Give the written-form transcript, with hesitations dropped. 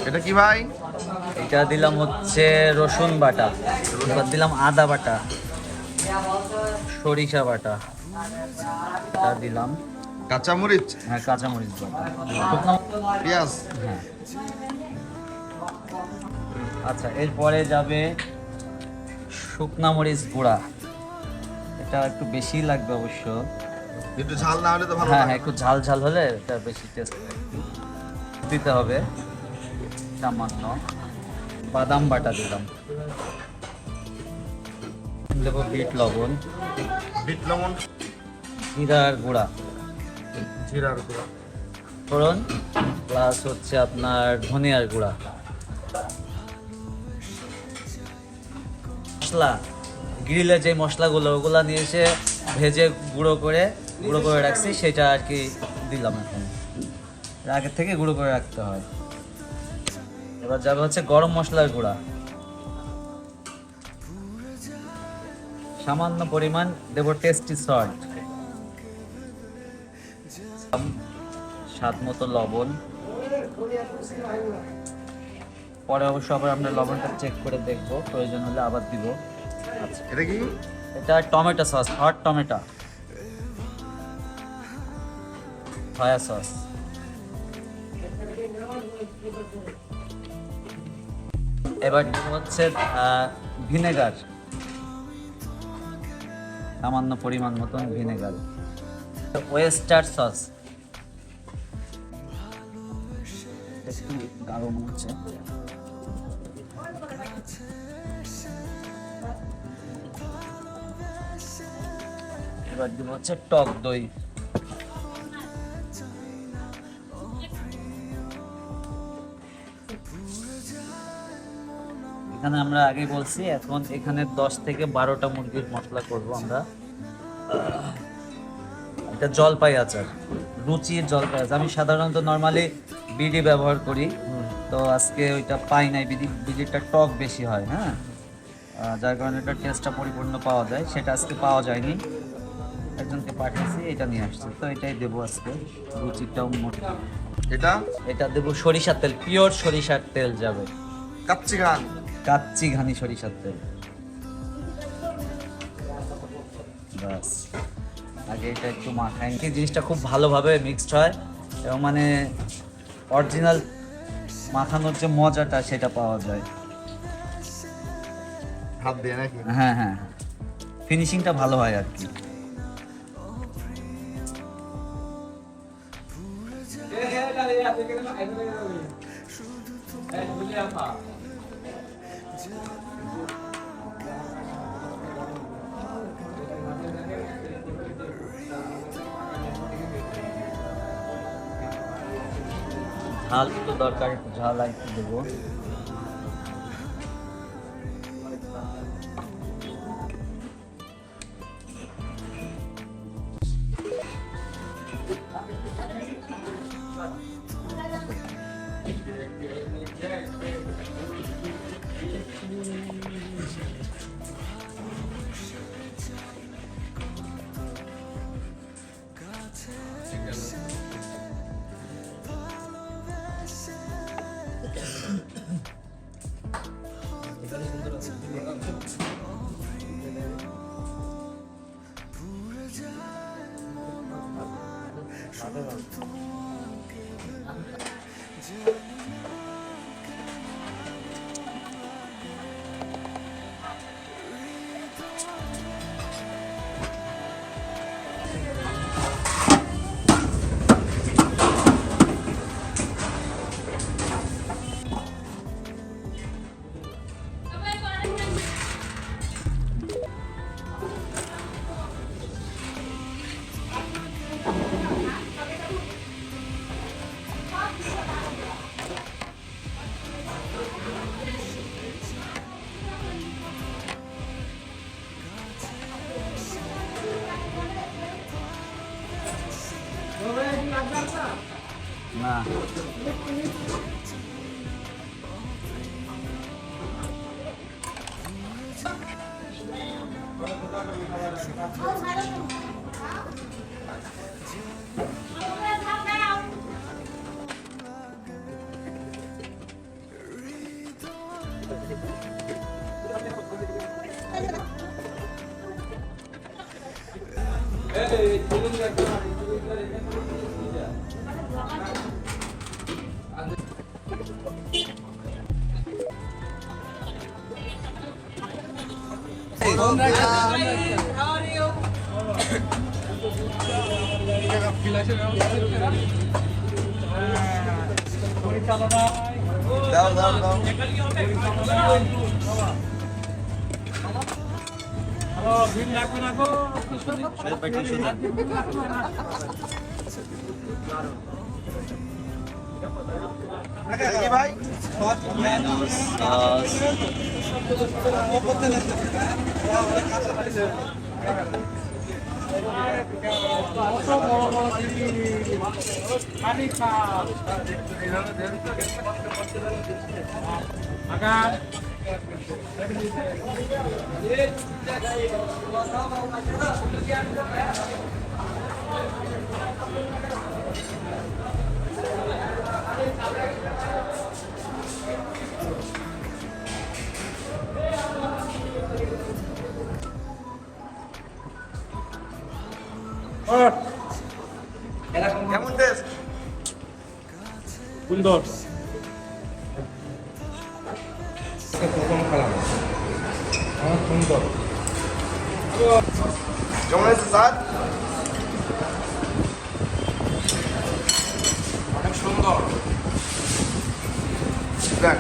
এটা কি ভাই? এটা দিলাম হচ্ছে রসুন বাটা, এবার দিলাম আদা বাটা, সরিষা বাটা, এটা দিলাম কাঁচামরিচ, হ্যাঁ কাঁচামরিচ বাটা, শুকনো পেঁয়াজ। হ্যাঁ। আচ্ছা, এরপরে যাবে শুকনা মরিচ গুঁড়া, এটা একটু বেশি লাগবে অবশ্য, একটু ঝাল না হলে তো ভালো হ্যাঁ লাগে হ্যাঁ, একটু ঝাল ঝাল হলে এটা বেশি টেস্ট দিতে হবে। সামান্য বাদাম বাটা দিলাম, দেবো বিট লবণ, বিট লবণ, জিরার গুঁড়া, জিরার গুঁড়া, ফোড়ন, প্লাস হচ্ছে আপনার ধনিয়ার গুঁড়া, মশলা গ্রিলের যে মশলাগুলো ওগুলা নিয়ে এসে ভেজে গুঁড়ো করে রাখছি, সেটা আর কি দিলাম। এখন আগে থেকে গুঁড়ো করে রাখতে হয়। এবার যাবে হচ্ছে গরম মশলার গুঁড়া, সামান্য পরিমাণ দেব টেস্টি সল্ট, স্বাদ মতো লবণ, পরে অবশ্য আবার আমরা লবণটা চেক করে দেখবো, প্রয়োজন হলে আবার দিব। আচ্ছা, এটা কি? এটা tomato sauce, hot tomato, soya sauce, এবার হচ্ছে ভিনেগার, সামান্য পরিমাণ মতন ভিনেগার, ওয়েস্টার সস, একটু গাঢ় মনে হচ্ছে, এবার দিব হচ্ছে টক দই, এখানে আমরা আগে বলছি, এখন এখানে 10 থেকে 12টা মুরগির মশলা করব আমরা। এটা জলপাই আচার, রুচির জলপাই আচার। আমি সাধারণত নর্মালি বিডি ব্যবহার করি, তো আজকে ওইটা পাই নাই, বিডিটা টক বেশি হয়, হ্যাঁ, যার কারণে এটা টেস্টটা পরিপূর্ণ পাওয়া যায়, সেটা আজকে পাওয়া যায়নি, একজনকে পাঠিয়েছি, এটা নিয়ে আসছি, তো এটাই দেবো আজকে। রুচিটাও এটা দেবো সরিষার তেল, পিওর সরিষার তেল যাবে, কাচ্চি ঘানি সরিষার তেল। বাস, আগে এটা একটু মাখাই, জিনিসটা খুব ভালোভাবে মিক্সড হয় এবং মানে অরিজিনাল মাখানোর যে মজাটা সেটা পাওয়া যায় হাত দিয়ে নাকি? হ্যাঁ হ্যাঁ, ফিনিশিংটা ভালো হয় আর কি। ঝাল তো দরকার, একটু ঝাল একটু দেবো। না দাও দাও দাও কি ভাই কেমন টেস্ট সুন্দর প্রথম খেলাম সুন্দর কেমন আছে স্যার অনেক সুন্দর দেখ